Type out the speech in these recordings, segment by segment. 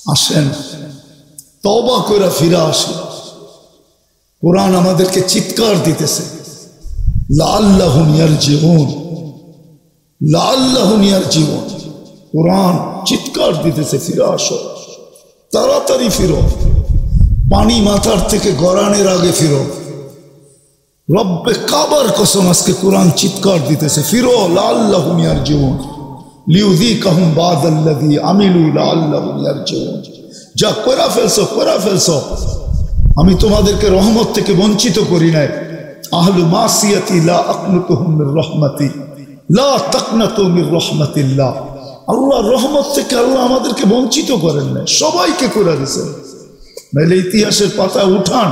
আসেন তওবা করে ফিরে আসি। কোরআন আমাদেরকে চিৎকার দিতেছে, লাআল্লাহুম ইয়ারজিউন, লাআল্লাহুম ইয়ারজিউন। কোরআন চিৎকার দিতেছে, ফিরে আসো, তাড়াতাড়ি ফিরো, পানি মাথার থেকে গড়ানোর আগে ফিরো। রব্বে কাবার কসম, আজকে কোরআন চিৎকার দিতেছে, ফিরো, লাআল্লাহুম ইয়ারজিউন লিউযীকাহুম বা'দাল্লাযী আমিলু লাআল্লাহুম ইয়ারজিউন। যা করা ফেলছো করা ফেলছো, আমি তোমাদেরকে রহমত থেকে বঞ্চিত করি নাই। আহলু মাসিয়াতি লা আকনুতুহুম মির রাহমাতি লা তাকনাতু মির রাহমাতিল্লাহ। আল্লাহর রহমত থেকে আল্লাহ আমাদেরকে বঞ্চিত করেন না, সবাইকে করে দিয়েছেন। নাইলে ইতিহাসের পাতা উঠান,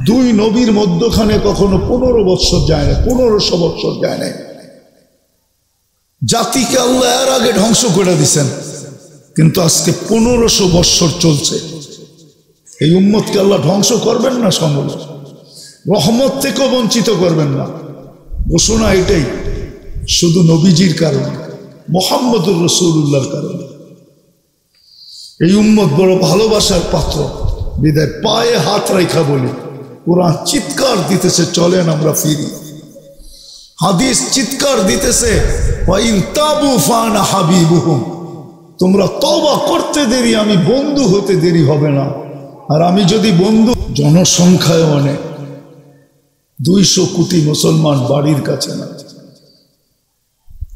দুই নবীর মধ্যখানে কখনো 15 বৎসর যায় না, 1500 বৎসর যায় নাই। জাতিকে আল্লাহ এর আগে ধ্বংস করে দিয়েছেন, কিন্তু আজকে 1500 বৎসর চলছে। এই উম্মতকে আল্লাহ ধ্বংস করবেন না, সম্ভব রহমত থেকেও বঞ্চিত করবেন না। ঘোষণা এটাই, শুধু নবীজির কারণে, মুহাম্মদুর রাসূলুল্লাহর কারণে। এই উম্মত বড় ভালোবাসার পাত্র, বিদায় পায়ে হাত রাখা বলি, কোরআন চিৎকার দিতেছে, চলেন আমরা ফিরি। হাদিস চিৎকার দিতেছে, ওয়াইন তাবু ফানা হাবিবুহুম, তোমরা তওবা করতে দেরি, আমি বন্ধু হতে দেরি হবে না। আর আমি যদি বন্ধু, জনসংখ্যায় অনেক, 200 কোটি মুসলমান বাড়ির কাছে না,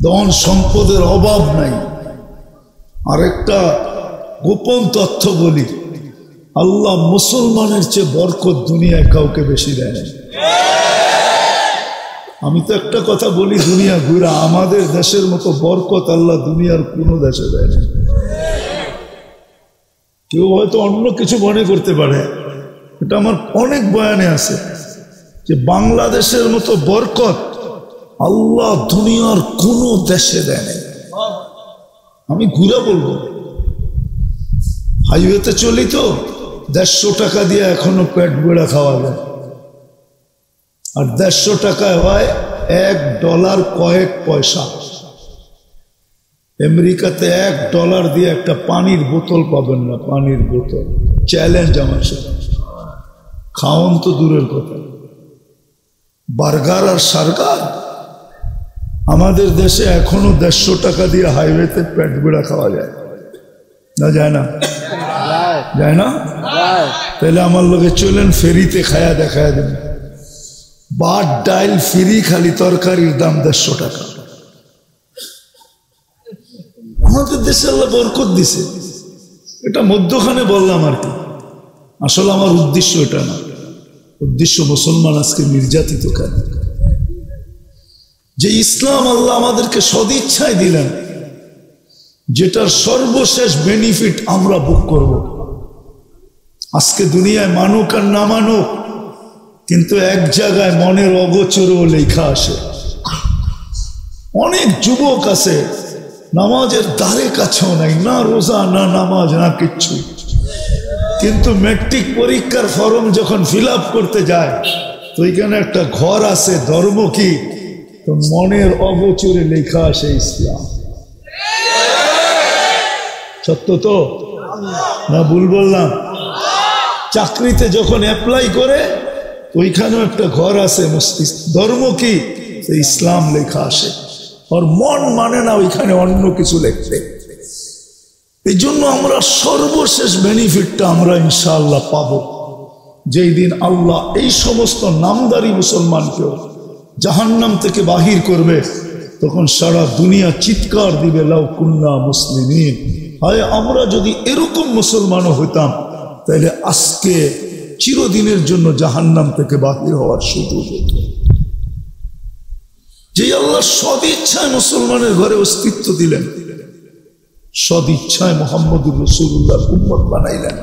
ধন সম্পদের অভাব নাই। আরেকটা গোপন তথ্য বলি, আল্লাহ মুসলমানের চেয়ে বরকত দুনিয়ায় কাউকে বেশি দেয় না। আমি তো একটা কথা বলি, দুনিয়া ঘুরা, আমাদের দেশের মতো বরকত আল্লাহ দুনিয়ার কোনো দেশে দেয় না। কেউ হয়তো অন্য কিছু মনে করতে পারে, এটা আমার অনেক বয়ানে আছে, যে বাংলাদেশের মতো বরকত আল্লাহ দুনিয়ার কোনো দেশে দেয় না। আমি ঘুরা বলবো, হাইওয়েতে চলি তো, 150 টাকা দিয়ে এখনো পেট বেড়া খাওয়া যায়। আর 150 টাকায় হয় $1 কয়েক পয়সা। আমেরিকাতে $1 দিয়ে একটা পানির বোতল পাবেন না, পানির বোতল। চ্যালেঞ্জ আমার সাথে, খাওন তো দূরের কথা, বার্গার আর সার্গার। আমাদের দেশে এখনো 150 টাকা দিয়ে হাইওয়েতে পেট বেড়া খাওয়া যায় না? যায় না? যায় না? তাহলে আমার লোকে চলেন, ফেরিতে খায়া দেখায় দেন, ভাত ডাইল ফ্রি, খালি তরকারির দাম 150 টাকা। আমাদের দেশে আল্লাহ বরকত দিছে, এটা মধ্যখানে বললাম আর কি। আসলে আমার উদ্দেশ্য এটা না, উদ্দেশ্য মুসলমান আজকে নির্যাতিত কেন, যে ইসলাম আল্লাহ আমাদেরকে সদিচ্ছায় দিলেন, যেটার সর্বশেষ বেনিফিট আমরা ভোগ করব। আজকে দুনিয়ায় মানুক আর না মানুক, কিন্তু এক জায়গায় মনের অগোচরও লেখা আসে। অনেক যুবক আছে নামাজের ধারে কাছেও নাই, না রোজা না নামাজ না কিচ্ছু, কিন্তু ম্যাট্রিক পরীক্ষার ফর্ম যখন ফিল আপ করতে যায়, তো এখানে একটা ঘর আছে, ধর্ম কি, তো মনের অগোচরে লেখা আসে ইসলাম। সত্য তো না ভুল বললাম? চাকরিতে যখন অ্যাপ্লাই করে, ওইখানেও একটা ঘর আছে, ধর্ম কি, ইসলাম লেখা আসে। আর মন মানে না ওইখানে অন্য কিছু লিখতে। এই জন্য আমরা সর্বশেষ বেনিফিটটা আমরা ইনশাআল্লাহ পাবো, যেই দিন আল্লাহ এই সমস্ত নামদারি মুসলমানকেও জাহান্নাম থেকে বাহির করবে, তখন সারা দুনিয়া চিৎকার দিবে, লাউ কুন্না মুসলিমিন, হায় আমরা যদি এরকম মুসলমানও হইতাম, তাহলে আজকে চিরদিনের জন্য জাহান্নাম থেকে বাহির হওয়ার সুযোগ হতো। যে আল্লাহ সদিচ্ছায় মুসলমানের ঘরে অস্তিত্ব দিলেন, সদিচ্ছায় মুহাম্মদুর রাসূলুল্লাহ উম্মত বানাইলেন।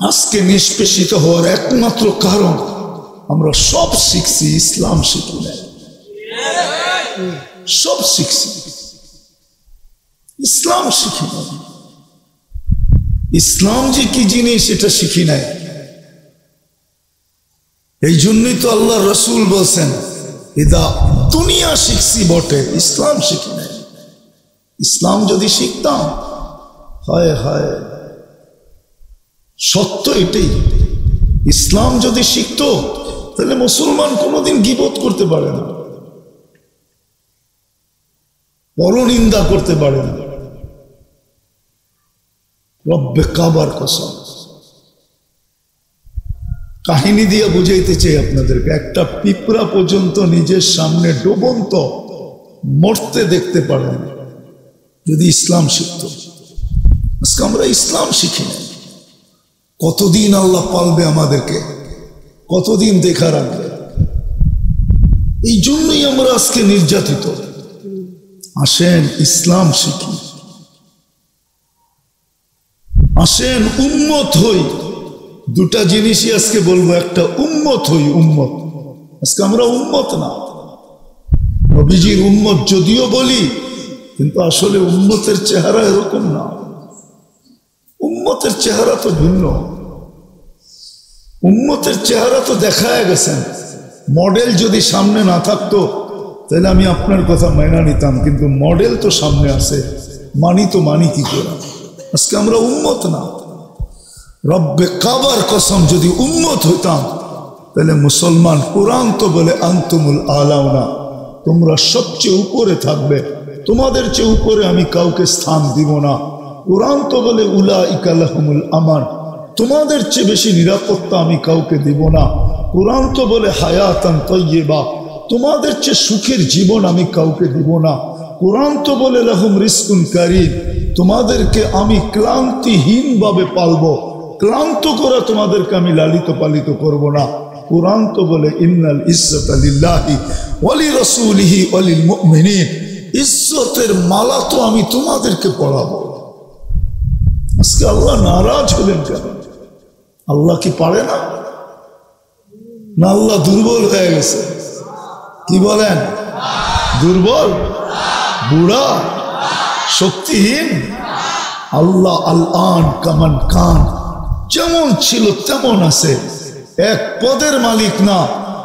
আজকে নিষ্পেষিত হওয়ার একমাত্র কারণ, আমরা সব শিখছি, ইসলাম শিখি নাই। সব শিখছি, ইসলাম শিখি নাই। ইসলাম যে কি জিনিস এটা শিখি নাই। এই জন্যই তো আল্লাহ রসুল বলছেন, দুনিয়া শিখছি বটে, ইসলাম শিখি নাই। ইসলাম যদি শিখতাম, হায় হায়, সত্য এটাই, ইসলাম যদি শিখত তাহলে মুসলমান কোনোদিন গীবত করতে পারে না, পরনিন্দা করতে পারে না। রব্বে কাবার কসম, কাহিনী দিয়ে বুঝাইতে চাই আপনাদেরকে। একটা পিঁপড়া পর্যন্ত নিজের সামনে ডুবন্ত মরতে দেখতে পারে না যদি ইসলাম শিখত। আজকে আমরা ইসলাম শিখি না। কতদিন আল্লাহ পালবে আমাদেরকে, কতদিন দেখা রাখবে? এই জন্যই আমরা আজকে নির্যাতিত। আসেন ইসলাম শিখি, আসেন উম্মত হই। দুটা জিনিসই আজকে বলবো, একটা উম্মত হই, উম্মত। আজকে আমরা উম্মত না, নবীজির উম্মত যদিও বলি, কিন্তু আসলে উম্মতের চেহারা এরকম না। উম্মতের চেহারা তো ভিন্ন। উম্মতের চেহারা তো দেখায় গেছেন। মডেল যদি সামনে না থাকতো তাহলে আমি আপনার কথা মাইনা নিতাম, কিন্তু মডেল তো সামনে আছে, মানি তো মানি কি করে? আজকে আমরা উম্মত না। রব্বে কাবার কসম, যদি উম্মত হইতাম তাহলে মুসলমান, কোরআন তো বলে আনতুমুল আলাউনা, তোমরা সবচেয়ে উপরে থাকবে, তোমাদের চেয়ে উপরে আমি কাউকে স্থান দিব না। কোরআন তো বলে উলাইকা লাহুমুল আমান, তোমাদের চেয়ে বেশি নিরাপত্তা আমি কাউকে দিব না। কোরআন তো বলে হায়াতান তাইয়্যিবা, তোমাদের চেয়ে সুখের জীবন আমি কাউকে দিব না। কোরআন তো বলে লাহুম রিজকুন কারীম, তোমাদেরকে আমি ক্লান্তিহীন ভাবে পালবো, ক্লান্ত করে তোমাদেরকে আমি লালিত পালিত করব না। কোরআন তো বলে ইন্নাল ইজ্জাতা লিল্লাহি ওয়া লিরাসূলিহি ওয়া লিল মুমিনিন, ইজ্জতের মালা তো আমি তোমাদেরকে পরাবো। আজকে আল্লাহ নারাজ হলেন কেন? আল্লাহ কি পারে না? না আল্লাহ দুর্বল হয়ে গেছে? কি বলেন? দুর্বল, বুড়া, শক্তিহীন? আল্লাহ আল আন কামান কান, যেমন ছিল তেমন আছে। এক পদের মালিক না,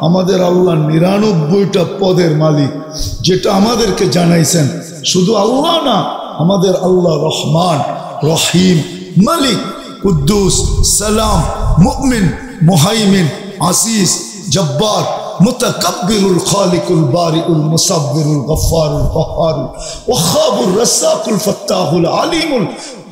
আমাদের আল্লাহ 99টা পদের মালিক, যেটা আমাদেরকে জানাইছেন। শুধু আল্লাহ না, আমাদের আল্লাহ রহমান, রহিম, মালিক, কুদ্দুস, সালাম, মুমিন, মুহাইমিন, আজিজ, জব্বার, মুতাকাব্বিরুল খালিকুল বারিউল মুসাব্বিরুল গফফারুল কহ্হারুল ওয়াহাবুর রাসাকুল ফাত্তাহুল আলিমুল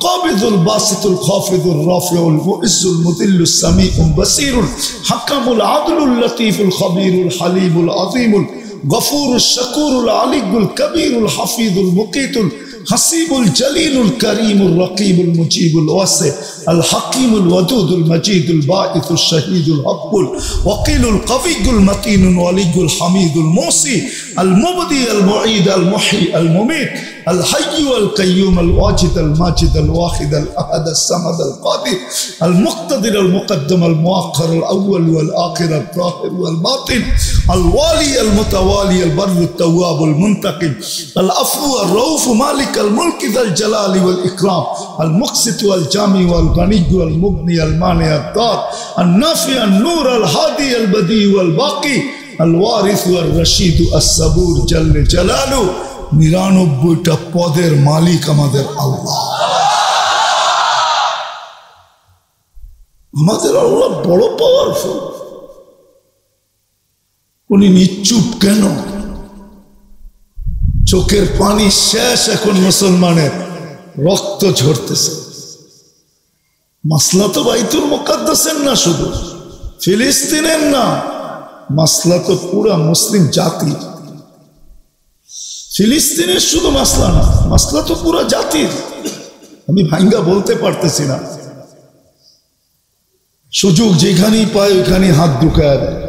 কাবিদুল বাসিতুল খাফিদুর রাফিউল মুইজ্জুল মুদিল্লুস সামিউল বাসিরুল হাকামুল আদলুল লতীফুল খবীরুল হালিমুল আযীমুল গফুরুশ শাকুরুল আলিয়ুল কবীরুল হাফিজুল মুকীতুল হাসিবুল জলিলুল করিমুল রকিবুল মুজিবুল ওয়াসি আল হাকিমুল ওয়াদুদুল মজিদুল বাঈসুল শহীদুল হকুল ওয়াকিলুল কবিয়ুল মতিনুল ওয়ালিয়ুল হামিদুল মুসি আল মুবদি আল মুঈদ আল মুহয়ি আল মুমীত আল হাইয়্যু আল কাইয়্যুম আল ওয়াজিদ আল মাজিদ আল ওয়াহিদ আল আহাদ আল সামাদ আল কাদির আল মুক্তাদির আল মুকদ্দম আল মুআখ্খার আল আউয়াল ওয়াল আখির আল যাহির ওয়াল বাতিন আল ওয়ালি আল মুতাওয়ালি আল বরর আল তাওয়াব আল মুনতাকিম আল আফু আল রউফ মালিক الملك ذا الجلال والإكرام المقسط والجامع والغني والمغني المانع الضار النافع النور الهادي البديع والباقي الوارث والرشيد الصبور جل جلاله 99টা পদের মালিক আমাদের আল্লাহ। আমাদের আল্লাহ বড় পাওয়ারফুল। উনি নিশ্চুপ কেন? চোখের পানি শেষ, এখন মুসলমানের রক্ত ঝরতেছে। মাসলা তো বাইতুল মুকাদ্দাসের না, শুধু ফিলিস্তিনের না, মাসলা তো পুরা মুসলিম জাতির। ফিলিস্তিনের শুধু মাসলা না, মাসলা তো পুরা জাতির। আমি ভাঙ্গা বলতে পারতেছি না, সুযোগ যেখানেই পায় ওইখানেই হাত ঢুকায় দেয়।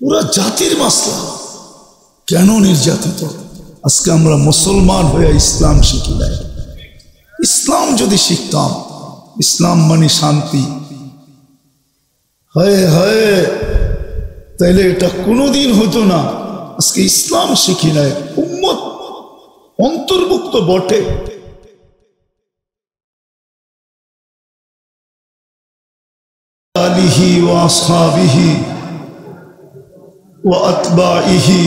পুরা জাতির মাসলা। কেন নির্যাতিত? আজকে আমরা মুসলমান হয়ে ইসলাম শিখি নাই। ইসলাম যদি শিখতাম, ইসলাম মানে শান্তি, হয় হয়, তাইলে এটা কোনোদিন হতো না। আজকে ইসলাম শিখি নাই, উম্মত অন্তর্ভুক্ত বটে। আলিহি ওয়া আসহাবিহি ওয়া আতবাইহি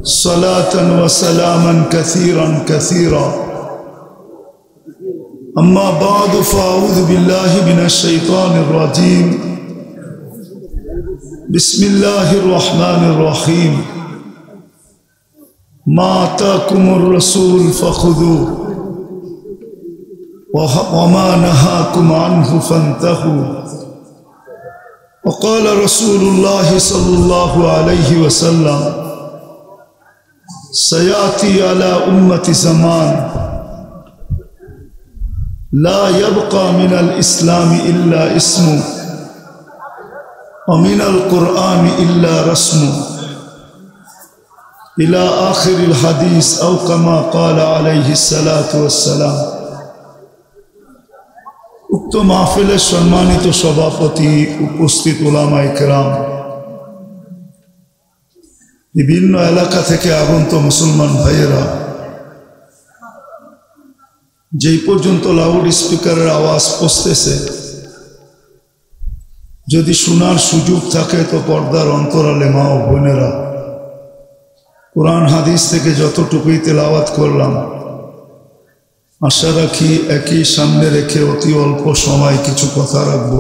صلاة وسلاما كثيرا كثيرا أما بعد فأعوذ بالله من الشيطان الرجيم بسم الله الرحمن الرحيم ما آتاكم الرسول فخذوه وما نهاكم عنه فانتهوا وقال رسول الله صلى الله عليه وسلم سيأتي على أمة زمان لا يبقى من الإسلام إلا اسمه ومن القرآن إلا رسمه إلى آخر الحديث أو كما قال عليه الصلاة والسلام উক্ত মাহফিলের সম্মানিত সভাপতি, উপস্থিত উলামায়ে কেরাম, বিভিন্ন এলাকা থেকে আগত মুসলমান ভাইয়েরা, যেই পর্যন্ত লাউড স্পিকারের আওয়াজ পৌঁছতেছে, যদি শোনার সুযোগ থাকে তো পর্দার অন্তরালে মা ও বোনেরা, কোরআন হাদিস থেকে যতটুকুই তেলাওয়াত করলাম, আশা রাখি একই সামনে রেখে অতি অল্প সময় কিছু কথা রাখব।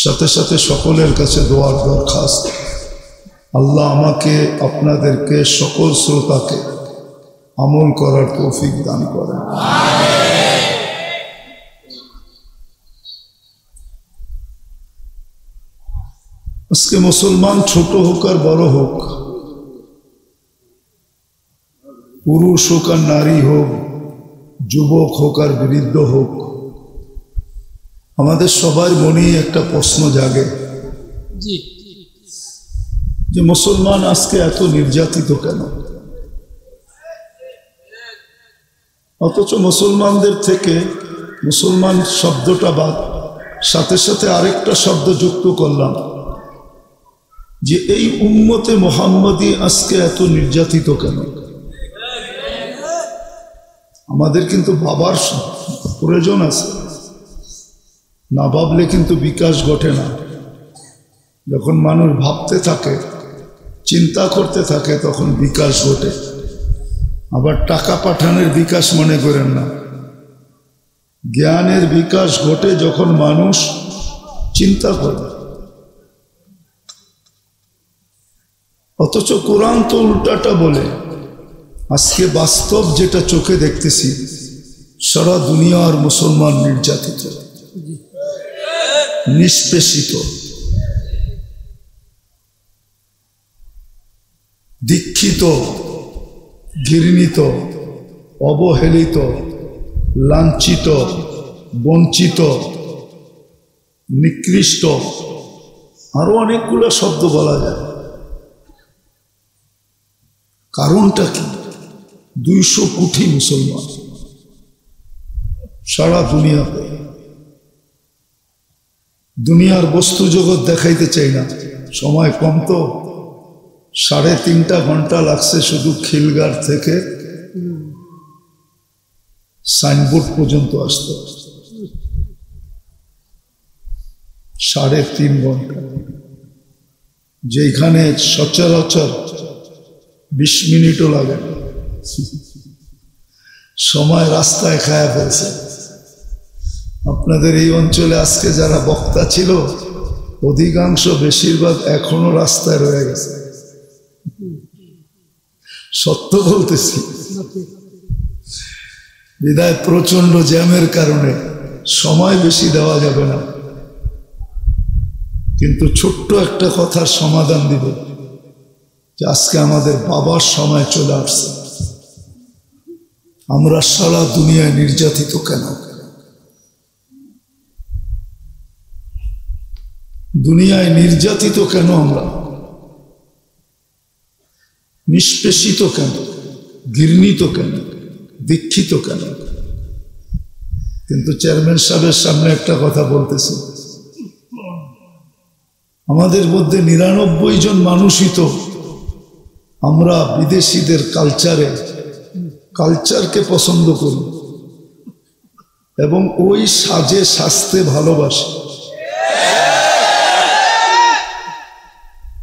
সাথে সাথে সকলের কাছে দোয়ার দরখাস্ত, আল্লাহ আমাকে আপনাদেরকে সকল শ্রোতাকে আমল করার তৌফিক দান করেন। আজকে মুসলমান ছোট হোক আর বড় হোক, পুরুষ হোক আর নারী হোক, যুবক হোক আর বৃদ্ধ হোক, আমাদের সবার মনেই একটা প্রশ্ন জাগে যে মুসলমান আজকে এত নির্যাতিত কেন? অথচ মুসলমানদের থেকে মুসলমান শব্দটা বাদ, সাথে সাথে আরেকটা শব্দ যুক্ত করলাম যে এই উম্মতে মুহাম্মদী আজকে এত নির্যাতিত কেন? আমাদের কিন্তু ভাবার প্রয়োজন আছে, না ভাবলে কিন্তু বিকাশ ঘটে না। যখন মানুষ ভাবতে থাকে, চিন্তা করতে থাকে, তখন বিকাশ ঘটে। আবার টাকা পাঠানোর বিকাশ মনে করেন না, জ্ঞানের বিকাশ ঘটে যখন মানুষ চিন্তা করে। অথচ কোরআন তো উল্টাটা বলে। আজকে বাস্তব যেটা চোখে দেখতেছি, সারা দুনিয়ার মুসলমান নির্যাতিত, নিষ্পেষিত, দীক্ষিত, ঘৃণিত, অবহেলিত, লাঞ্ছিত, বঞ্চিত, নিকৃষ্ট, আরো অনেকগুলো শব্দ বলা যায়। কারণটা কি? 200 কোটি মুসলমান সারা দুনিয়াতে। দুনিয়ার বস্তু জগৎ দেখাইতে চাই না, সময় কম তো। 3.5 ঘন্টা লাগছে শুধু খিলগার থেকে সাইনবোর্ড পর্যন্ত আসতে, 3.5 ঘন্টা, যেখানে সচরাচর 20 মিনিটও লাগে না। সময় রাস্তায় খায়া ফেলছে। আপনাদের এই অঞ্চলে আজকে যারা বক্তা ছিল, অধিকাংশ বেশিরভাগ এখনো রাস্তায় রয়ে গেছে। সত্য বলতেছি। বিদায় প্রচন্ড জ্যামের কারণে সময় বেশি দেওয়া যাবে না, কিন্তু ছোট্ট একটা কথার সমাধান দিব যে আজকে আমাদের বাবার সময় চলে আসছে। আমরা সারা দুনিয়ায় নির্যাতিত কেন? দুনিয়ায় নির্যাতিত কেন? আমরা নিষ্পেষিত কেন? ঘৃণিত কেন? দীক্ষিত কেন? কিন্তু চেয়ারম্যান সাহেবের সামনে একটা কথা বলতেছি, আমাদের মধ্যে 99 জন মানুষই তো আমরা বিদেশিদের কালচারকে পছন্দ করি এবং ওই সাজে সাজতে ভালোবাসি,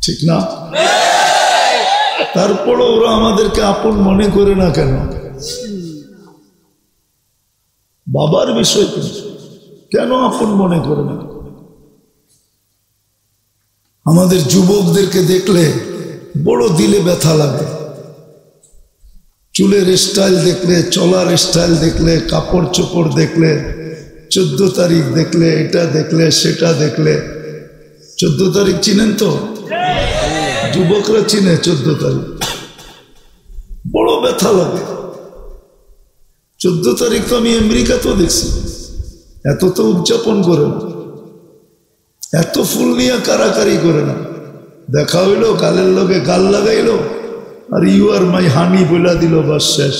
ঠিক না? তারপরে ওরা আমাদেরকে আপন মনে করে না কেন? বাবার বিষয় কেন আপন মনে করে না? আমাদের যুবকদেরকে দেখলে বড় দিলে ব্যথা লাগে। চুলের স্টাইল দেখলে, চলার স্টাইল দেখলে, কাপড় চোপড় দেখলে, 14 তারিখ দেখলে, এটা দেখলে, সেটা দেখলে। 14 তারিখ চিনেন তো? যুবকরা চিনে 14 তারিখ। বড় ব্যথা লাগে। 14 তারিখ তো আমি আমেরিকাতেও দেখছি, এত তো উদযাপন করে না, এত ফুল নিয়ে কারাকারি করে না। দেখা হইলো, গালের লগে গাল লাগাইলো, আর ইউ আর মাই হানি বলে দিল, বাস শেষ,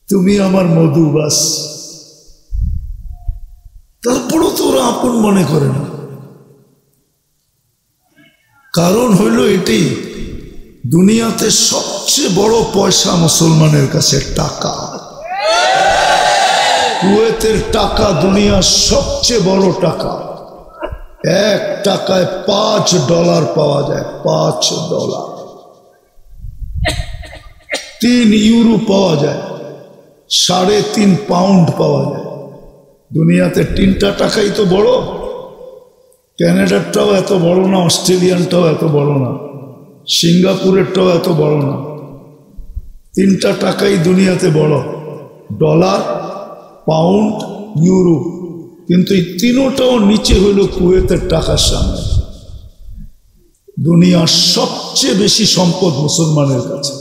তুমি আমার মধু, বাস। তারপরও তো ওরা আপন মনে করে না। কারণ হইল এটি, দুনিয়াতে সবচেয়ে বড় পয়সা মুসলমানের কাছে টাকা। কুয়েতের টাকা দুনিয়ার সবচেয়ে বড় টাকা। 1 টাকায় $5 পাওয়া যায়, $5। 3 ইউরো পাওয়া যায়, 3.5 পাউন্ড পাওয়া যায়। দুনিয়াতে 3টা টাকাই তো বড়। ক্যানাডারটাও এত বড় না, অস্ট্রেলিয়ানটাও এত বড় না, সিঙ্গাপুরেরটাও এত বড় না। 3টা টাকাই দুনিয়াতে বড়, ডলার, পাউন্ড, ইউরো। কিন্তু এই 3টাও নিচে হইল কুয়েতের টাকার সামনে। দুনিয়ার সবচেয়ে বেশি সম্পদ মুসলমানের কাছে।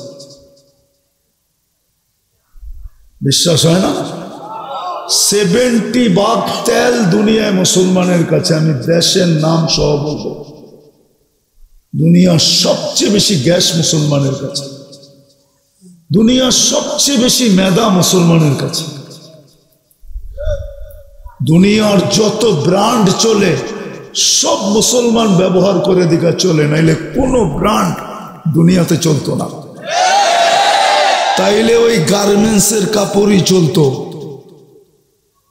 বিশ্বাস হয় না? 70 ভাগ তেল দুনিয়ায় মুসলমানের কাছে। আমি দেশের নাম সহ বলবো। দুনিয়ার সবচেয়ে বেশি গ্যাস মুসলমানের কাছে। দুনিয়ার সবচেয়ে বেশি মেদা মুসলমানের কাছে। দুনিয়ার যত ব্র্যান্ড চলে সব মুসলমান ব্যবহার করে দিকে চলে, নাইলে কোনো ব্র্যান্ড দুনিয়াতে চলতো না। তাইলে ওই গার্মেন্টসের কাপড়ই চলতো,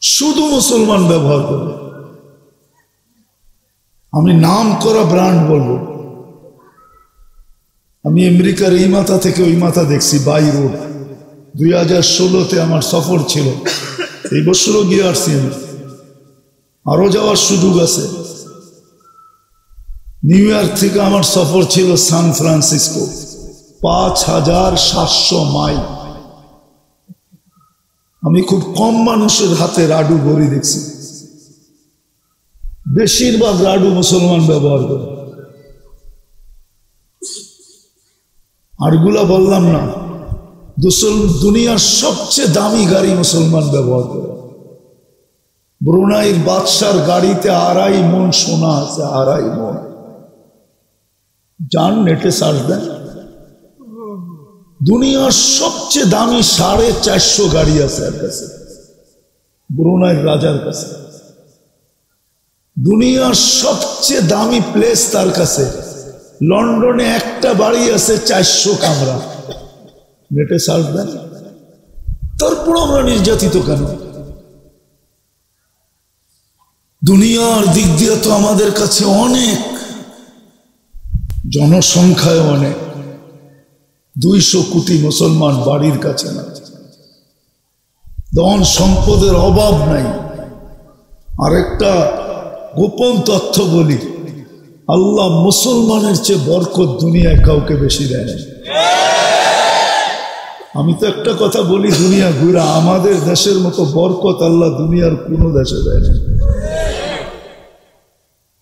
শুধু মুসলমান ব্যবহার করে। আমি নাম করা ব্র্যান্ড বলবো। আমি আমেরিকার এই মাথা থেকে ওই মাথা দেখছি, বাই রোড। 2016-তে আমার সফর ছিল, এই বছরও গিয়ে আসছি আমি, আরো যাওয়ার সুযোগ আছে। নিউ ইয়র্ক থেকে আমার সফর ছিল সান ফ্রান্সিসকো, 5700 মাইল। আমি খুব কম মানুষের হাতে রাডু ঘড়ি দেখছি, বেশিরভাগ রাডু মুসলমান ব্যবহার করে। আরগুলা বললাম না। দুনিয়ার সবচেয়ে দামি গাড়ি মুসলমান ব্যবহার করে। ব্রুনাইয়ের বাদশার গাড়িতে 2.5 মণ সোনা আছে, 2.5 মণ। যান নেটে সার্চ দেন। দুনিয়ার সবচেয়ে দামি 450 গাড়ি আছে এর কাছে, ব্রুনাইয়ের রাজার কাছে। দুনিয়ার সবচেয়ে দামি প্লেস তার কাছে। লন্ডনে একটা বাড়ি আছে 400 কামরা, নেটে সার্চ দেন। তারপর আমরা নির্যাতিত কেন? দুনিয়ার দিক দিয়ে তো আমাদের কাছে অনেক, জনসংখ্যায় অনেক, 200 কোটি মুসলমান বাড়ির কাছে না। ধন সম্পদের অভাব নাই। আরেকটা গোপন তথ্য বলি, আল্লাহ মুসলমানের চেয়ে বরকত দুনিয়ায় কাউকে বেশি দেয় না। আমি তো একটা কথা বলি, দুনিয়া ঘুরা, আমাদের দেশের মতো বরকত আল্লাহ দুনিয়ার কোনো দেশে দেয় না।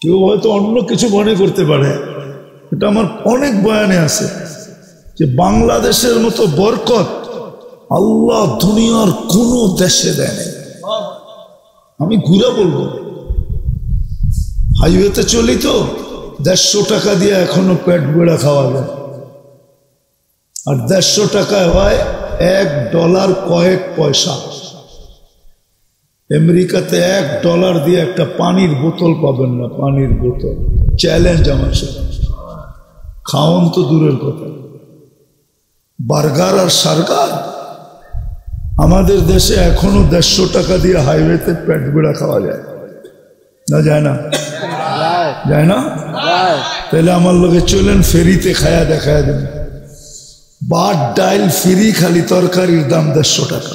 কেউ হয়তো অন্য কিছু মনে করতে পারে, এটা আমার অনেক বয়ানে আছে, যে বাংলাদেশের মতো বরকত আল্লাহ দুনিয়ার কোনো দেশে দেয় না। আমি ঘুরা বলবো, হাইওয়েতে চলি তো 150 টাকা দিয়ে এখনো পেট বেড়া খাওয়া যায়। আর 150 টাকায় হয় $1 কয়েক পয়সা। আমেরিকাতে $1 দিয়ে একটা পানির বোতল পাবেন না, পানির বোতল। চ্যালেঞ্জ আমার সাথে। খাওন তো দূরের কথা, বার্গার আর সার্গার। আমাদের দেশে এখনো 150 টাকা দিয়ে হাইওয়েতে পেট বেড়া খাওয়া যায় না? যায় না? যায় না? তাহলে আমার লোকে চলেন, ফেরিতে খায়া দেখায় দেন। ভাত ডাল ফ্রি, খালি তরকারির দাম 150 টাকা।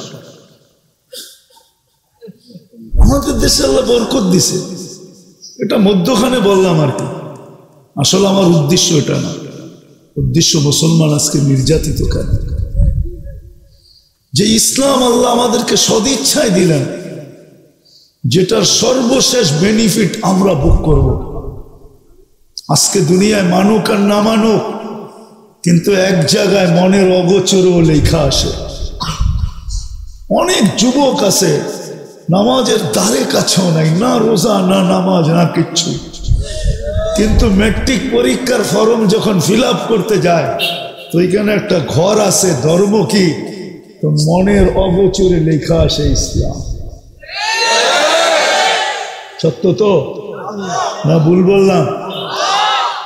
আমাদের দেশে আল্লাহ বরকত দিছে, এটা মধ্যখানে বললাম আর কি। আসলে আমার উদ্দেশ্য এটা না, উদ্দেশ্য মুসলমান আজকে নির্যাতিত কেন, যে ইসলাম আল্লাহ আমাদেরকে সদিচ্ছায় দিলেন, যেটার সর্বশেষ বেনিফিট আমরা ভোগ করব। আজকে দুনিয়ায় মানুক আর না মানুক, কিন্তু এক জায়গায় মনের অগোচরও লেখা আসে। অনেক যুবক আছে নামাজের ধারে কাছেও নাই, না রোজা না নামাজ না কিচ্ছু, কিন্তু ম্যাট্রিক পরীক্ষার ফর্ম যখন ফিল আপ করতে যায় তো এখানে একটা ঘর আছে, ধর্ম কি, তো মনের অগোচরে লেখা আসে ইসলাম। সত্য তো না ভুল বললাম?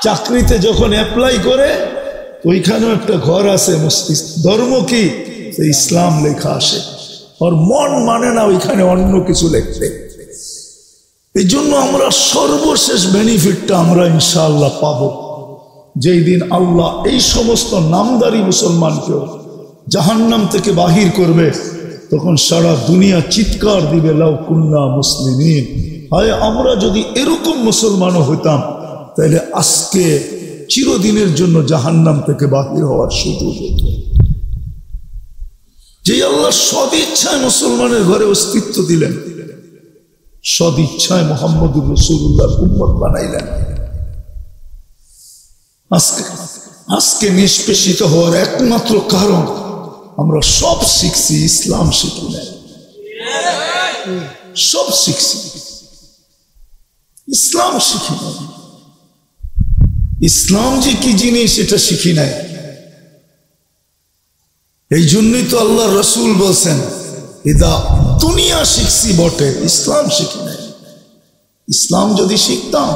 চাকরিতে যখন অ্যাপ্লাই করে ওইখানেও একটা ঘর আছে, ধর্ম কি, ইসলাম লেখা আসে। ওর মন মানে না ওইখানে অন্য কিছু লিখতে। এই জন্য আমরা সর্বশেষ বেনিফিটটা আমরা ইনশাআল্লাহ পাবো, যেই দিন আল্লাহ এই সমস্ত নামদারি মুসলমানকেও জাহান্নাম থেকে বাহির করবে, তখন সারা দুনিয়া চিৎকার দিবে, লাউ কুন্না মুসলিমিন, হায় আমরা যদি এরকম মুসলমানও হইতাম তাহলে আজকে চিরদিনের জন্য জাহান্নাম থেকে বাহির হওয়ার সুযোগ হতো। যে আল্লাহ সদিচ্ছায় মুসলমানের ঘরে অস্তিত্ব দিলেন, সদিচ্ছায় মুহাম্মদুর রাসূলুল্লাহ উম্মত বানাইলেন। আজকে নিষ্পেষিত হওয়ার একমাত্র কারণ আমরা সব শিখছি, ইসলাম শিখি নাই। সব শিখছি, ইসলাম শিখি নাই। ইসলাম যে কি জিনিস এটা শিখি নাই। এই জন্যই তো আল্লাহ রসুল বলছেন, ইদা দুনিয়া শিখছি বটে, ইসলাম শিখি নাই। ইসলাম যদি শিখতাম,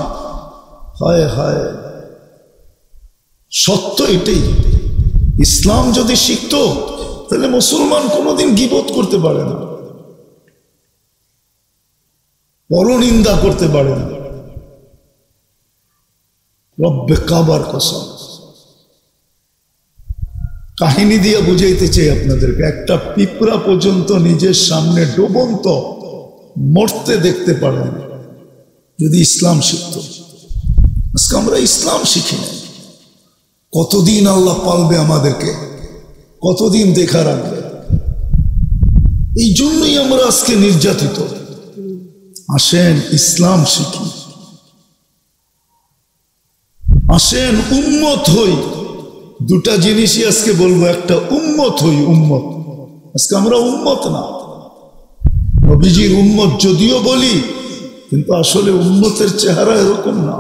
হায় হায়, সত্য এটাই, ইসলাম যদি শিখতো তাহলে মুসলমান কোনোদিন গীবত করতে পারে না, পরনিন্দা করতে পারে না। রব্বে কাবার কসম, কাহিনী দিয়ে বুঝাইতে চাই আপনাদেরকে। একটা পিঁপড়া পর্যন্ত নিজের সামনে ডুবন্ত মরতে দেখতে পারে না যদি ইসলাম শিখত। আজকে আমরা ইসলাম শিখি না। কতদিন আল্লাহ পালবে আমাদেরকে, কতদিন দেখা রাখবে? এই জন্যই আমরা আজকে নির্যাতিত। আসেন ইসলাম শিখি, আসেন উম্মত হই। দুটা জিনিসই আজকে বলবো, একটা উম্মত হই, উম্মত। আজকে আমরা উম্মত না, নবীজির উম্মত যদিও বলি, কিন্তু আসলে উম্মতের চেহারা এরকম না।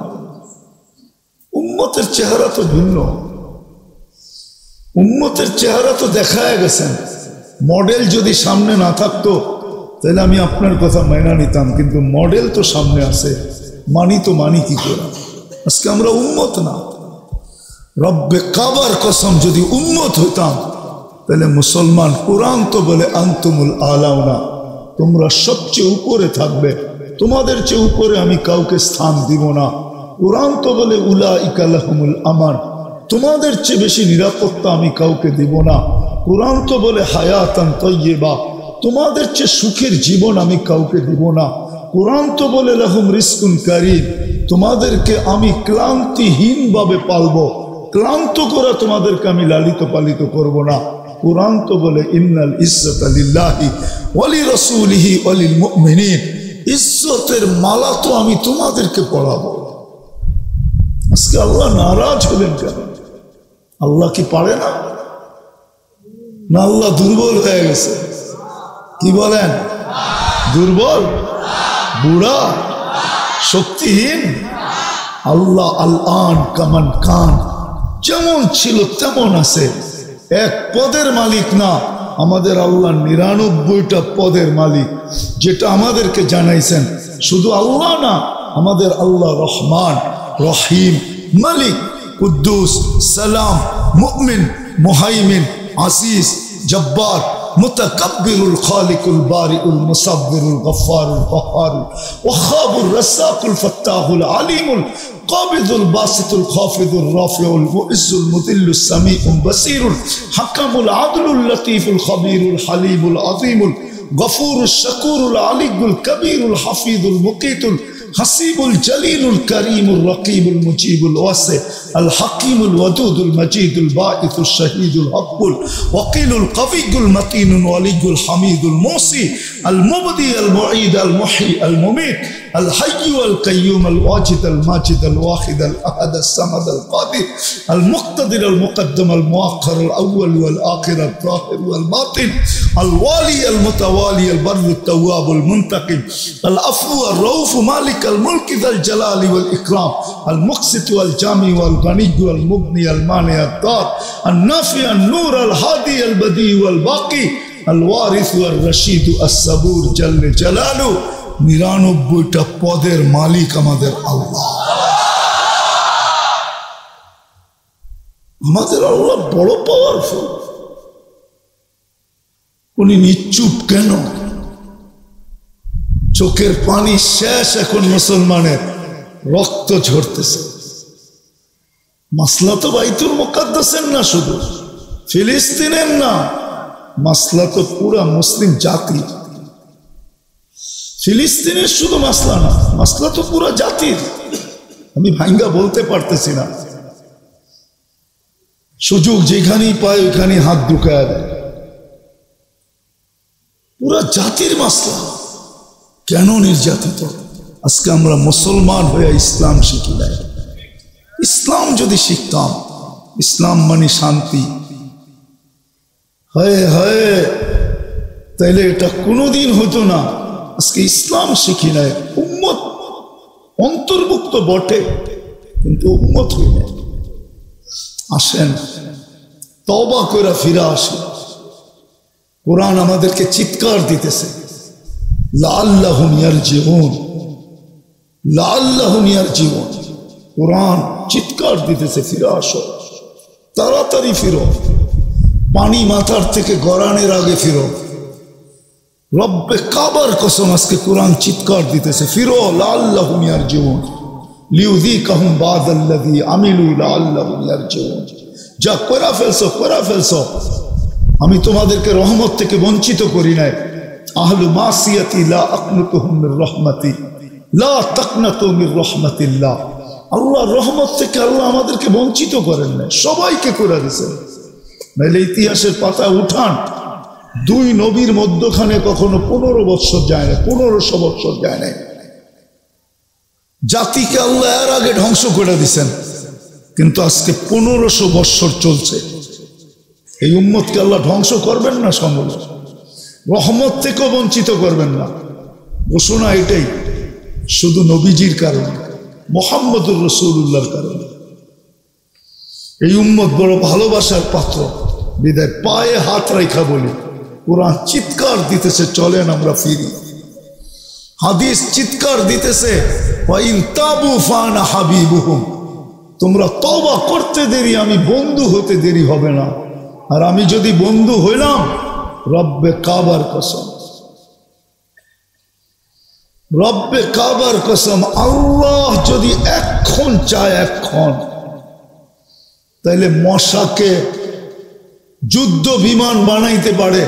উম্মতের চেহারা তো ভিন্ন। উম্মতের চেহারা তো দেখায় গেছেন। মডেল যদি সামনে না থাকতো তাহলে আমি আপনার কথা মাইনা নিতাম, কিন্তু মডেল তো সামনে আছে, মানি কি করে? আজকে আমরা উম্মত না। রব্বে কাবার কসম, যদি উম্মত হইতাম তাহলে মুসলমান, কোরআন তো বলে আনতুমুল আলাউনা, তোমরা সবচেয়ে উপরে থাকবে, তোমাদের চেয়ে উপরে আমি কাউকে স্থান দিব না। কোরআন তো বলে উলাইকা লাহুমুল আমান, তোমাদের চেয়ে বেশি নিরাপত্তা আমি কাউকে দিব না। কোরআন তো বলে হায়াতান তাইয়্যিবা, তোমাদের চেয়ে সুখের জীবন আমি কাউকে দিব না। কোরআন তো বলে লাহুম রিজকুন কারীম, তোমাদেরকে আমি ক্লান্তিহীন ভাবে পালবো, ক্লান্ত করে তোমাদেরকে আমি লালিত পালিত করব না। কোরআন তো বলে ইন্নাল ইজ্জাতা লিল্লাহি ওয়া লিরাসূলিহি ওয়া লিল মুমিনিন, ইজ্জতের মালা তো আমি তোমাদেরকে পরাবো। আজকে আল্লাহ নারাজ হলেন কেন? আল্লাহ কি পারে না? না আল্লাহ দুর্বল হয়ে গেছে? কি বলেন? দুর্বল, বুড়া, শক্তিহীন? আল্লাহ আল আন কামান কান, যেমন ছিল তেমন আছে। এক পদের মালিক না, আমাদের আল্লাহ 99টা পদের মালিক, যেটা আমাদেরকে জানাইছেন। শুধু আল্লাহ না, আমাদের আল্লাহ রহমান, রহিম, মালিক, কুদ্দুস, সালাম, মুমিন, মুহাইমিন, আসিস, জব্বার, মুতাকাব্বিরুল খালিকুল বারিউল মুসাব্বিরুল গফফারুল কহ্হারুল ওয়াহ্হাবুর রাজ্জাকুল ফাত্তাহুল আলিমুল কাবিদুল বাসিতুল খাফিদুর রাফিউল মুইজ্জুল মুদিল্লুস সামিউল বাসীরুল হাকামুল আদলুল লতীফুল খবীরুল হালিমুল আযীমুল গফুরুশ শাকুরুল আলিয়ুল কবীরুল হাফিজুল মুকীতুল হাসিবুল জলিলুল করিমুল রকিবুল মুজিবুল ওয়াসি আল হাকিমুল ওয়াদুদুল মজিদুল বাঈসুল শহীদুল হকুল ওয়াকিলুল কবিয়ুল মতিনুল ওয়ালিয়ুল হামিদুল মুসি আল মুবদি আল মুঈদ আল মুহয়ি আল মুমীত আল হাইয়্যু আল কাইয়্যুম আল ওয়াজিদ আল মাজিদ আল ওয়াহিদ আল আহাদ আল সামাদ আল কাদির আল মুক্তাদির আল মুকদ্দম আল মুআখ্খার আল আউয়াল ওয়াল আখির আল যাহির ওয়াল বাতিন আল ওয়ালি আল মুতাওয়ালি আল বরর আল তাওয়াব আল মুনতাকিম আল আফু আর রউফ মালিক الملك ذا الجلال والإكرام المقسط والجامع والغني والمغني المانع الضار النافع النور الهادي البديع والباقي الوارث والرشيد الصبور جل جلاله 99টা পদের মালিক আমাদের আল্লাহ। আমাদের আল্লাহ বড় পাওয়ারফুল। উনি নিশ্চুপ কেন? চোখের পানি শেষ, এখন মুসলমানের রক্ত ঝরতেছে। মাসলা তো বাইতুল মুকাদ্দাসের না, শুধু ফিলিস্তিনের না, মাসলা তো পুরা মুসলিম জাতি। ফিলিস্তিনের শুধু মাসলা না, মাসলা তো পুরা জাতির। আমি ভাঙ্গা বলতে পারতেছি না, সুযোগ যেখানেই পায় ওইখানেই হাত ঢুকায় দেয়। পুরা জাতির মাসলা। কেন নির্যাতিত? আজকে আমরা মুসলমান হয়ে ইসলাম শিখি নাই। ইসলাম যদি শিখতাম, ইসলাম মানে শান্তি, হয় হয়, তাইলে এটা কোনোদিন হতো না। আজকে ইসলাম শিখি নাই, উম্মত অন্তর্ভুক্ত বটে কিন্তু উম্মত হই নাই। আসেন তওবা করে ফিরে আসি। কোরআন আমাদেরকে চিৎকার দিতেছে, লাআল্লাহুম ইয়ারজিউন, লাআল্লাহুম ইয়ারজিউন। কোরআন চিৎকার দিতেছে, ফিরে আসো, তাড়াতাড়ি ফিরো, পানি মাথার থেকে গড়ানোর আগে ফিরো। রব্বে কাবার কসম, আজকে কোরআন চিৎকার দিতেছে, ফিরো, লাআল্লাহুম ইয়ারজিউন লিউযীকাহুম বা'দাল্লাযী আমিলু লাআল্লাহুম ইয়ারজিউন। যা কইরা ফেলছো কইরা ফেলছো, আমি তোমাদেরকে রহমত থেকে বঞ্চিত করি নাই। আহলু মাসিয়াতি লা আকনুতুহুম মির রাহমাতি লা তাকনাতু মির রাহমাতিল্লাহ। আল্লাহর রহমত থেকে আল্লাহ আমাদেরকে বঞ্চিত করেন না, সবাইকে করে দিয়েছেন। নাইলে ইতিহাসের পাতা উঠান, দুই নবীর মধ্যখানে কখনো 15 বছর যায় না, 1500 বছর যায় না। জাতিকে আল্লাহ এর আগে ধ্বংস করে দিয়েছেন, কিন্তু আজকে 1500 বছর চলছে। এই উম্মতকে আল্লাহ ধ্বংস করবেন না, সম্ভব রহমত থেকেও বঞ্চিত করবেন না। ঘোষণা এটাই, শুধু নবীজির কারণে, মুহাম্মদুর রাসূলুল্লাহর কারণে। এই উম্মত বড় ভালোবাসার পাত্র, বিদায় পায়ে হাত রাখা বলি। কোরআন চিৎকার দিতেছে, চলেন আমরা ফিরি। হাদিস চিৎকার দিতেছে, ওয়া ইন তাবু ফানা হাবিবুহুম, তোমরা তওবা করতে দেরি, আমি বন্ধু হতে দেরি হবে না। আর আমি যদি বন্ধু হইলাম, রব্বে কাবার কসম, রব্বে কাবার কসম, আল্লাহ যদি এখন চায়, এখন, তাইলে মশাকে যুদ্ধ বিমান বানাইতে পারে,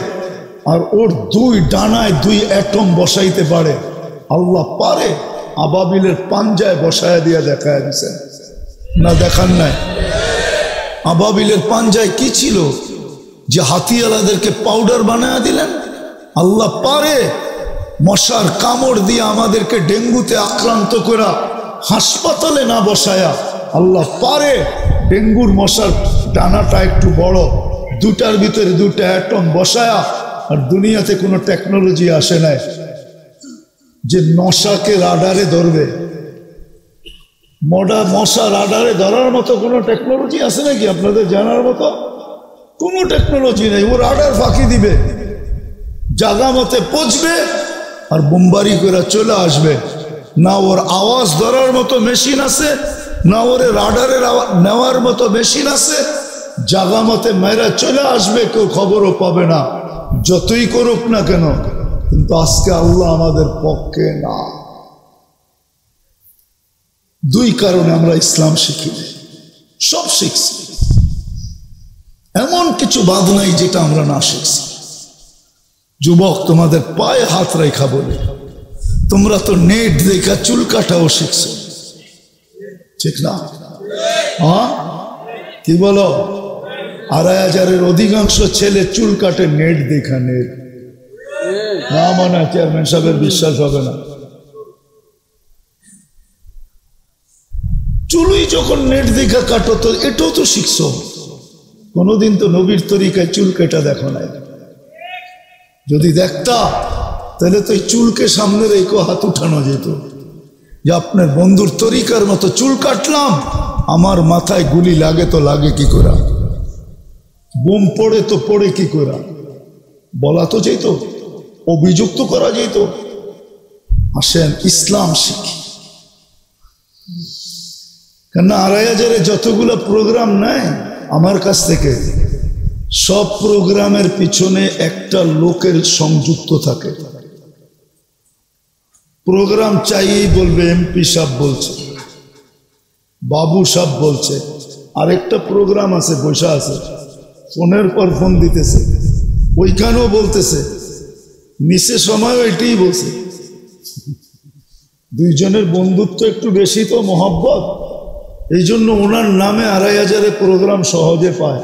আর ওর 2 ডানায় 2 অ্যাটম বসাইতে পারে। আল্লাহ পারে। আবাবিলের পাঞ্জায় বসায় দিয়া দেখায় দিছেন না? দেখান নাই? আবাবিলের পাঞ্জায় কি ছিল যে হাতিয়ালাদেরকে পাউডার বানায় দিলেন? আল্লাহ পারে মশার কামড় দিয়ে আমাদেরকে ডেঙ্গুতে আক্রান্ত করা হাসপাতালে না বসায়া। আল্লাহ পারে ডেঙ্গুর মশার ডানাটা একটু বড়, 2টার ভিতরে 2টা অ্যাটম বসায়া। আর দুনিয়াতে কোনো টেকনোলজি আসে নাই যে মশাকে রাডারে ধরবে। মশা রাডারে ধরার মতো কোনো টেকনোলজি আছে নাকি আপনাদের জানার মতো? কোনো টেকনোলজি নেই। ও রাডার ফাঁকি দিবে, জায়গা মতে পৌঁছবে আর বোমবারি করে চলে আসবে। না ওর আওয়াজ ধরার মতো মেশিন আছে, না ওরে রাডারে নেওয়ার মতো মেশিন আছে। জায়গা মতে মেয়েরা চলে আসবে, কেউ খবরও পাবে না। যতই করুক না কেন, কিন্তু আজকে আল্লাহ আমাদের পক্ষে না। দুই কারণে আমরা ইসলাম শিখি, সব শিখছি, এমন কিছু বাদ নাই যেটা আমরা না শিখছি। যুবক, তোমাদের পায়ে হাত রেখা বলে, তোমরা তো নেট দেখা চুল কাটাও শিখছো, ঠিক না? হ্যাঁ, কি বলো? 2,500-এর অধিকাংশ ছেলে চুল কাটে নেট দেখা। নেট না মানে চেয়ারম্যান সাহেবের বিশ্বাস হবে না। চুলই যখন নেট দেখা কাটো, তো এটাও তো শিখছো। কোনোদিন তো নবীর তরিকায় চুল কেটা দেখো নাই। যদি দেখতা তাহলে তো এই চুলকে সামনে রেখে হাত উঠানো যেত, যে আপনার বন্ধুর তরিকার মতো চুল কাটলাম, আমার মাথায় গুলি লাগে তো লাগে কি করে, বোম পড়ে তো পড়ে কি করে, বলা তো যেত, অভিযুক্ত করা যেত। আসেন ইসলাম শিখি। কেননা 2,500-এ যতগুলো প্রোগ্রাম নেয় আমার কাছ থেকে, সব প্রোগ্রামের পিছনে একটা লোকের সংযুক্ত থাকে। প্রোগ্রাম চাইয়েই বলবে এমপি সাহেব বলছে, বাবু সাহেব বলছে। আরেকটা প্রোগ্রাম আছে, বসা আছে, ফোনের পর ফোন দিতেছে, ওইখানেও বলতেছে, নিচে সময়ও এটাই বলছে। দুইজনের বন্ধুত্ব একটু বেশি তো, মহব্বত, এই জন্য ওনার নামে 2,500-এ প্রোগ্রাম সহজে পায়।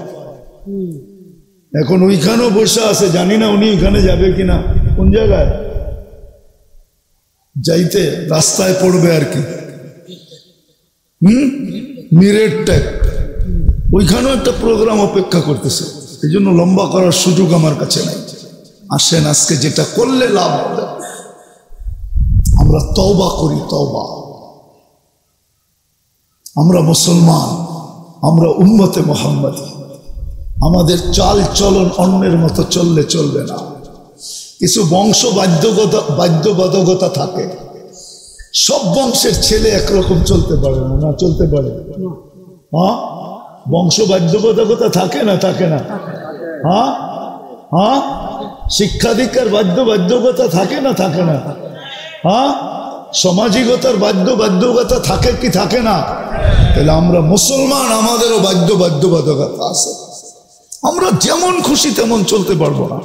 এখন ওইখানেও বসে আছে, জানি না উনি ওইখানে যাবে কিনা, কোন জায়গায় যাইতে রাস্তায় পড়বে আর কি, মিরেট ট্যাগ, ওইখানেও একটা প্রোগ্রাম অপেক্ষা করতেছে। এই জন্য লম্বা করার সুযোগ আমার কাছে নাই। আসেন আজকে যেটা করলে লাভ হবে, আমরা তওবা করি। তওবা, আমরা মুসলমান, আমরা উম্মতে মুহাম্মাদি, আমাদের চাল চলন অন্যের মতো চললে চলবে না। কিছু বংশ বাধ্যবাধকতা থাকে, সব বংশের ছেলে একরকম চলতে পারে না। না চলতে পারে? হ্যাঁ, বংশ বাধ্যবাধকতা থাকে না? থাকে না? হ্যাঁ হ্যাঁ, শিক্ষাধিকার বাধ্যবাধকতা থাকে না? থাকে না? হ্যাঁ, সামাজিকতার বাধ্যবাধকতা থাকে কি থাকে না? তাহলে আমরা মুসলমান, আমাদেরও বাধ্যবাধকতা আছে। আমরা যেমন খুশি তেমন চলতে পারবো না।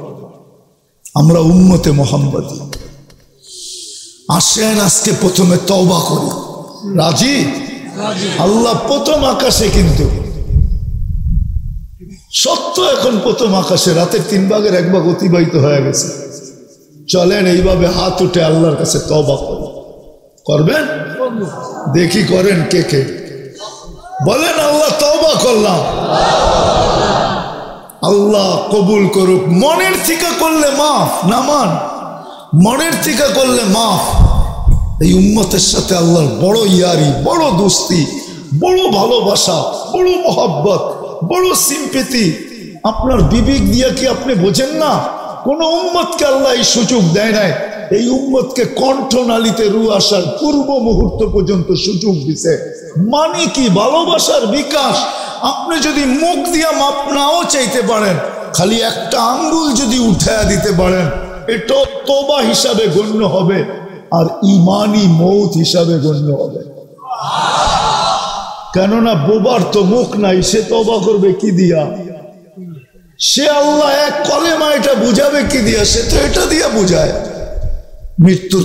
আমরা উম্মতে মুহাম্মাদি। আসেন আজকে প্রথমে তওবা করি। রাজি? আল্লাহ প্রথম আকাশে, কিন্তু সত্য এখন প্রথম আকাশে, রাতের 3 ভাগের 1 ভাগ অতিবাহিত হয়ে গেছে। চলেন এইভাবে হাত উঠে আল্লাহর কাছে তওবা করি। করবেন? দেখি করেন কে কে। বলেন আল্লাহ তওবা করলাম, আল্লাহ কবুল করুক। মনের থেকে করলে মাফ, না মান, মনের থেকে করলে মাফ। এই উম্মতের সাথে আল্লাহর বড় ইয়ারি, বড় দোস্তি, বড় ভালোবাসা, বড় মোহাব্বত, বড় সিম্পেথি। আপনার বিবেক দিয়া কি আপনি বোঝেন না? কোন উম্মতকে আল্লাহ এই সুযোগ দেয় নাই। এই উম্মতকে কণ্ঠনালীতে রু আসার পূর্ব মুহূর্ত পর্যন্ত সুযোগ দিছে। মানে কি? ভালোবাসার বিকাশ। আপনি যদি মুখ দিয়া মাপ নাও চাইতে পারেন, খালি একটা আঙ্গুল যদি উঠায়া দিতে পারেন, এটা তওবা হিসাবে গণ্য হবে, আর ইমানি মৌত হিসাবে গণ্য হবে। কেননা বোবার তো মুখ নাই, সে তওবা করবে কি দিয়া? সে আল্লাহ এক কলেমা এটা বুঝাবে কি দিয়া? সে তো এটা দিয়া বুঝায়। মৃত্যুর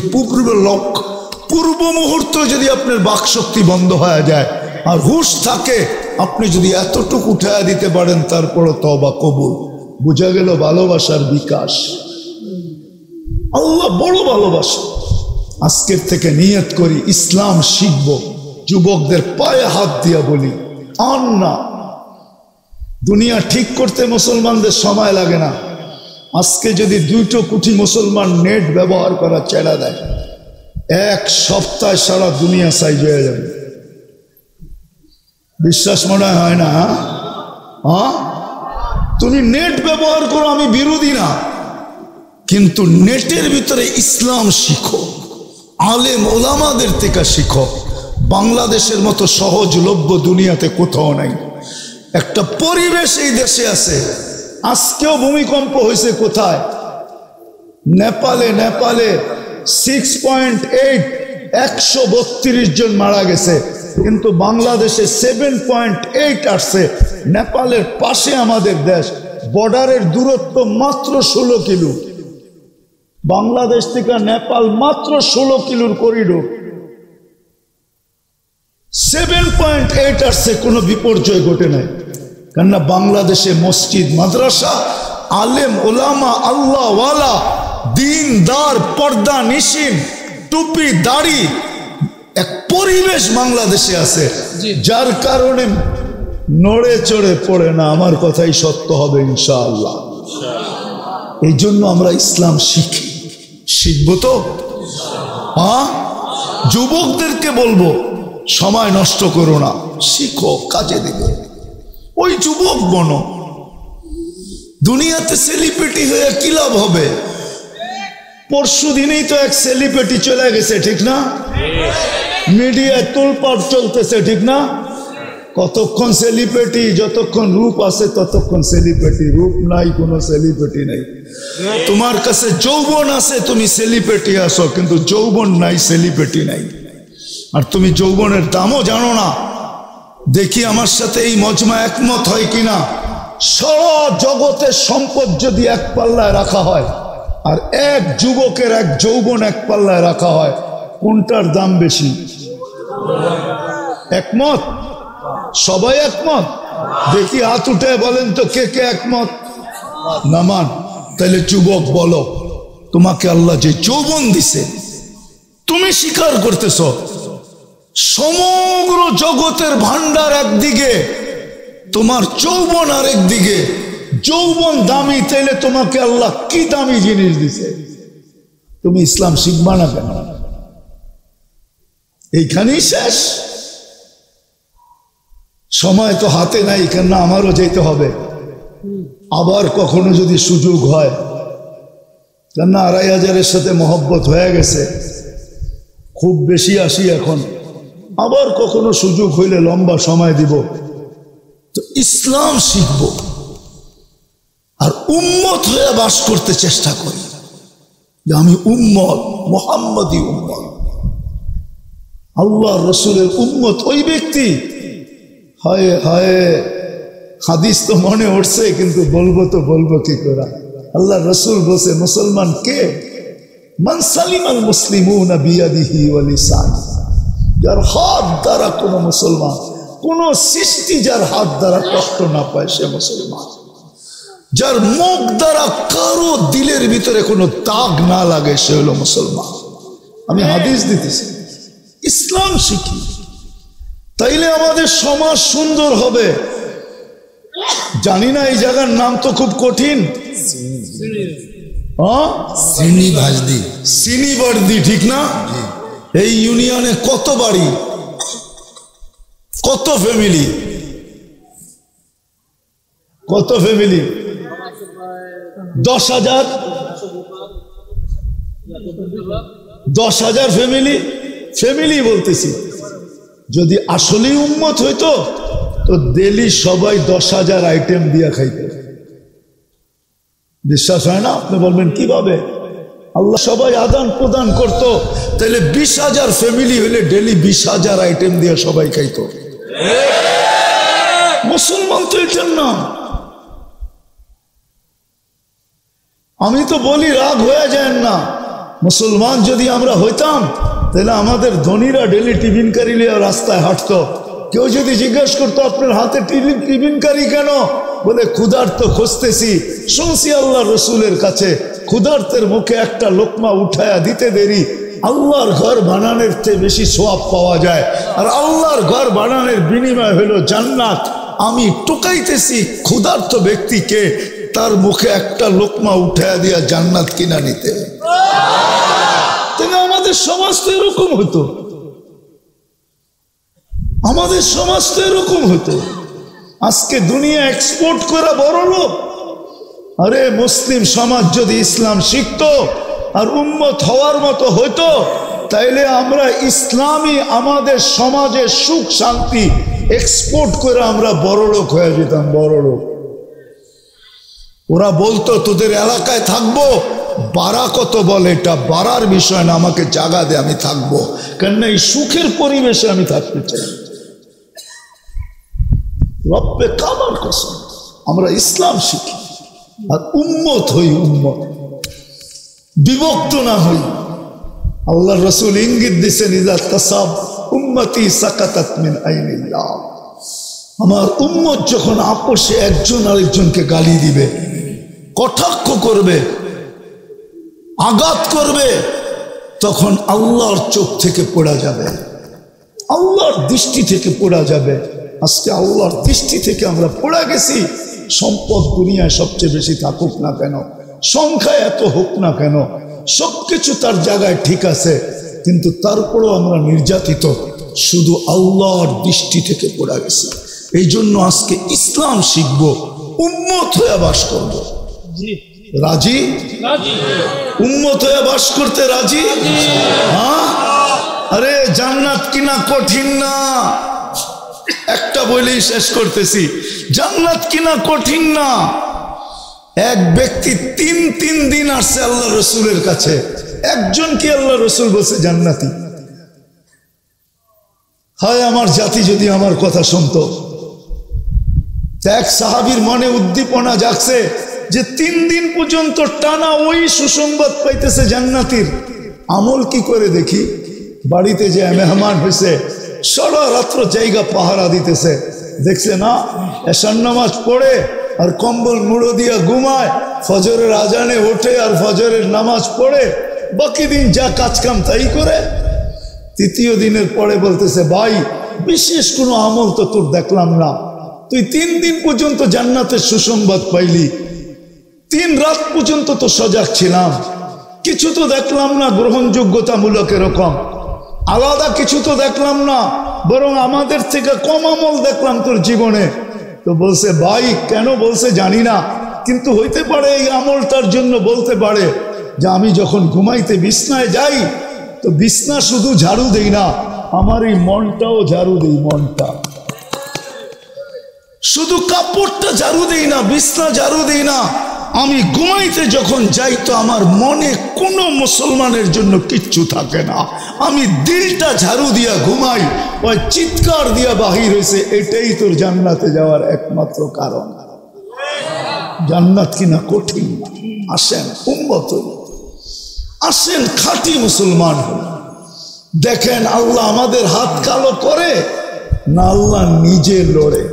পূর্ব মুহূর্ত যদি আপনার বাকশক্তি বন্ধ হয়ে যায় আর হুশ থাকে, আপনি যদি এতটুকু উঠায়া দিতে পারেন, তারপরও তওবা কবুল। বুঝা গেল ভালোবাসার বিকাশ। আল্লাহ বড় ভালোবাসা। আজকের থেকে নিয়ত করি ইসলাম শিখব। যুবকদের পায়ে হাত দিয়া বলি, আর না, দুনিয়া ঠিক করতে মুসলমানদের সময় লাগে না। আজকে যদি 2 কোটি মুসলমান নেট ব্যবহার করা ছেড়ে দেয়, 1 সপ্তাহে সারা দুনিয়া সাইজ হয়ে যাবে। বিশ্বাস মনে হয় না? হ্যাঁ, তুমি নেট ব্যবহার করো, আমি বিরোধী না, কিন্তু নেটের ভিতরে ইসলাম শিখো, আলেম ওলামাদের থেকে শিখো। বাংলাদেশের মতো সহজলভ্য দুনিয়াতে কোথাও নাই। একটা পরিবেশ এই দেশে আছে। আজকেও ভূমিকম্প হয়েছে কোথায়? নেপালে 6.8 132 জন মারা গেছে, কিন্তু বাংলাদেশে 7.8 আসছে। নেপালের পাশে আমাদের দেশ, বর্ডারের দূরত্ব মাত্র 16 কিলো। বাংলাদেশ থেকে নেপাল মাত্র 16 কিলোর করিডোর। 7.8 আসছে, কোনো বিপর্যয় ঘটে নাই। কেননা বাংলাদেশে মসজিদ, মাদ্রাসা, আলেম ওলামা, আল্লাহওয়ালা, দিনদার, পর্দা নিশিন, টুপি দাড়ি, এক পরিবেশ বাংলাদেশে আছে, যার কারণে নড়ে চড়ে পড়ে না। আমার কথাই সত্য হবে ইনশাআল্লাহ। এই জন্য আমরা ইসলাম শিখবো তো। যুবকদেরকে বলবো, সময় নষ্ট করো না, শিখো, কাজে দিবে। ওই যুবক বনো, দুনিয়াতে সেলিব্রিটি হয়ে কি লাভ হবে? পরশু দিনেই তো এক সেলিব্রিটি চলে গেছে, ঠিক না? মিডিয়ায় তোলপাড় চলতেছে, ঠিক না? কতক্ষণ সেলিব্রিটি? যতক্ষণ রূপ আছে ততক্ষণ সেলিব্রিটি, রূপ নাই কোনো সেলিব্রিটি নাই। তোমার কাছে যৌবন আছে, তুমি সেলিব্রিটি আসো, কিন্তু যৌবন নাই, সেলিব্রিটি নাই। আর তুমি যৌবনের দামও জানো না। দেখি আমার সাথে এই মজমা একমত হয় কিনা। সারা জগতের সম্পদ যদি এক পাল্লায় রাখা হয়, আর এক যুবকের এক যৌবন এক পাল্লায় রাখা হয়, কোনটার দাম বেশি? একমত? সবাই একমত? দেখি হাত উঠে বলেন তো, কে কে একমত? নামান। তাহলে যুবক বলো, তোমাকে আল্লাহ যে যৌবন দিছে, তুমি স্বীকার করতেছ। সমগ্র জগতের ভান্ডার একদিকে, তোমার যৌবন আরেক দিকে। যৌবন দামি, তাইলে তোমাকে আল্লাহ কি দামি জিনিস দিছে? তুমি ইসলাম শিখবা না কেন? এইখানেই শেষ। সময় তো হাতে নাই, কেন আমারও যেতে হবে। আবার কখনো যদি সুযোগ হয়, কেন 2500-এর সাথে মহব্বত হয়ে গেছে, খুব বেশি আসি এখন। আবার কখনো সুযোগ হইলে লম্বা সময় দিব, তো ইসলাম শিখব আর উম্মত হয়ে বাস করতে চেষ্টা করি। যে আমি উম্মত, মুহাম্মদী উম্মত, আল্লাহ রসুলের উম্মত। ওই ব্যক্তি, হায় হায়, হাদিস তো মনে উঠছে, কিন্তু বলবো কি করে? আল্লাহ রসুল বলছে, মুসলমান কে? মান সালিমাল মুসলিমুনা বিয়াদিহি ওয়া লিসানিহি, যার হাত দ্বারা কোন মুসলমান, কোন সৃষ্টি যার হাত দ্বারা কষ্ট না পায়, সে মুসলমান। যার মুখ দ্বারা কারো দিলের ভিতরে কোনো দাগ না লাগে, সে হলো মুসলমান। আমি হাদিস দিতেছি, ইসলাম শিখি, তাইলে আমাদের সমাজ সুন্দর হবে। জানি না, এই জায়গার নাম তো খুব কঠিন। সিনিবার্দি, ঠিক না? এই ইউনিয়নে কত বাড়ি, কত ফ্যামিলি? 10,000 10,000 ফ্যামিলি বলতেছি। যদি আসলেই উম্মত হইতো, তো ডেলি সবাই 10,000 আইটেম দিয়া খাইত। বিশ্বাস হয় না? আপনি বলবেন কিভাবে? আল্লাহ সবাই আদান প্রদান করত, তাহলে 20,000 ফ্যামিলি হলে ডেলি 20,000 আইটেম দিয়ে সবাই খাইতো। মুসলমান তো এটার নাম। আমি তো বলি, রাগ হয়ে যায় না। মুসলমান যদি আমরা হইতাম, তাহলে আমাদের ধনীরা ডেলি টিফিন কারি নিয়ে রাস্তায় হাঁটতো। কেউ যদি জিজ্ঞেস করতো, আপনার হাতে টিফিন কারি কেন? বলে, ক্ষুধার্ত খুঁজতেছি। শুনছি আল্লাহ রসুলের কাছে ক্ষুধার্তের মুখে একটা লোকমা উঠায়া দিতে দেরি আল্লাহর ঘর বানানোর চেয়ে বেশি সওয়াব পাওয়া যায়, আর আল্লাহর ঘর বানানোর বিনিময় হলো জান্নাত। আমি টুকাইতেছি ক্ষুধার্ত ব্যক্তিকে, তার মুখে একটা লোকমা উঠায়া দিয়া জান্নাত কিনা নিতে। তাহলে আমাদের সমাজ তো এরকম হতো, আমাদের সমাজ তো এরকম হতো। আজকে দুনিয়া এক্সপোর্ট করা বড় লোক। আরে মুসলিম সমাজ যদি ইসলাম শিখতো আর উম্মত হওয়ার মতো হইতো, তাইলে আমরা ইসলামী আমাদের সমাজের সুখ শান্তি এক্সপোর্ট করে আমরা বড় লোক হয়ে যেতাম, বড় লোক। ওরা বলতো তোদের এলাকায় থাকবো, বাড়া কত বলে, এটা বাড়ার বিষয় না, আমাকে জায়গা দে, আমি থাকবো, কেননা এই সুখের পরিবেশে আমি থাকতে চাই। রব্বে কাবার কসম, আমরা ইসলাম শিখি আর উম্মত হই, উম্মত বিভক্ত না হই। আল্লাহ রসুল ইঙ্গিত দিছেন, ইযা তাসাব উম্মতি সাকাতাত মিন আইনিল্লাহ, আমার উম্মত যখন আপোষে একজন আরেকজনকে গালি দিবে, কটাক্ষ করবে, আঘাত করবে, তখন আল্লাহর চোখ থেকে পড়া যাবে, আল্লাহর দৃষ্টি থেকে পড়া যাবে। আজকে আল্লাহর দৃষ্টি থেকে আমরা পড়া গেছি। সম্পদ দুনিয়ায় সবচেয়ে বেশি থাকুক না কেন, সংখ্যায় এত হোক না কেন, সবকিছু তার জায়গায় ঠিক আছে, কিন্তু তারপরেও আমরা নির্যাতিত, শুধু আল্লাহর দৃষ্টি থেকে পড়া গেছি। এই জন্য আজকে ইসলাম শিখব, উম্মত হয়ে বাস করব। রাজি? উম্মত হয়ে বাস করতে রাজি? হ্যাঁ? আরে জান্নাত কিনা কঠিন না, একটা বলেই শেষ করতেছি, জান্নাত কিনা কঠিন না। এক ব্যক্তি তিন দিন আসছে আল্লাহ রসুলের কাছে, একজন কি আল্লাহ রসুল বলছে জান্নাতি? হায় আমার জাতি যদি আমার কথা শুনতো। এক সাহাবীর মনে উদ্দীপনা জাগছে যে 3 দিন পর্যন্ত টানা ওই সুসংবাদ পাইতেছে জান্নাতির, আমল কি করে দেখি। বাড়িতে যে মেহমান হয়েছে, সারা রাত্র জায়গা পাহারা দিতেছে, দেখছে না এশার নামাজ পড়ে আর কম্বল মুড়ো দিয়া ঘুমায়, ফজরের আজানে ওঠে আর ফজরের নামাজ পড়ে, বাকি দিন যা কাজ কাম তাই করে। 3য় দিনের পরে বলতেছে, ভাই বিশেষ কোনো আমল তো তোর দেখলাম না, তুই 3 দিন পর্যন্ত জান্নাতের সুসংবাদ পাইলি, 3 রাত পর্যন্ত তো সজাগ ছিলাম, কিছু তো দেখলাম না গ্রহণযোগ্যতামূলক এরকম, আলাদা কিছু তো দেখলাম না, বরং আমাদের থেকে কম আমল দেখলাম তোর জীবনে। তো বলছে, ভাই কেন বলছে জানি না, কিন্তু হইতে পারে এই আমলটার জন্য বলতে পারে যে আমি যখন ঘুমাইতে বিছনায় যাই, তো বিছনা শুধু ঝাড়ু দেই না, আমার এই মনটাও ঝাড়ু দেই, মনটা শুধু কাপড়টা ঝাড়ু দেই না, বিছনা ঝাড়ু দেই না, আমি ঘুমাইতে যখন যাই তো আমার মনে কোনো মুসলমানের জন্য কিচ্ছু থাকে না, আমি দিলটা ঝাড়ু দিয়া ঘুমাই, ওই চিৎকার দিয়া বাহির হয়েছে, এটাই তোর জান্নাতে যাওয়ার একমাত্র কারণ। জান্নাত কিনা কঠিন না, আসেন উম্মত, আসেন খাঁটি মুসলমান হন। দেখেন আল্লাহ আমাদের হাত কালো করে না আল্লাহ নিজে লড়ে,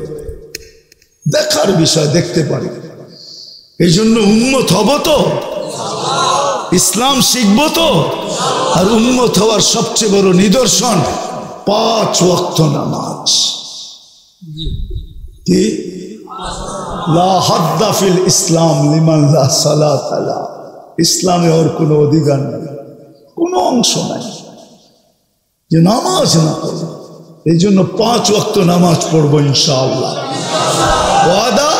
দেখার বিষয়, দেখতে পারি। এই জন্য উম্মত হব তো, ইসলাম শিখব তো, আর উম্মত হওয়ার সবচেয়ে বড় নিদর্শন 5 ওয়াক্ত নামাজ। কি লা হাদ্দা ফিল ইসলাম লিমান লা সালাত আলা, ইসলামে ওর কোনো অধিকার নেই, কোনো অংশ নাই যে নামাজ না পড়বে। এই জন্য 5 ওয়াক্ত নামাজ পড়বো ইনশাআল্লাহ। ওয়াদা?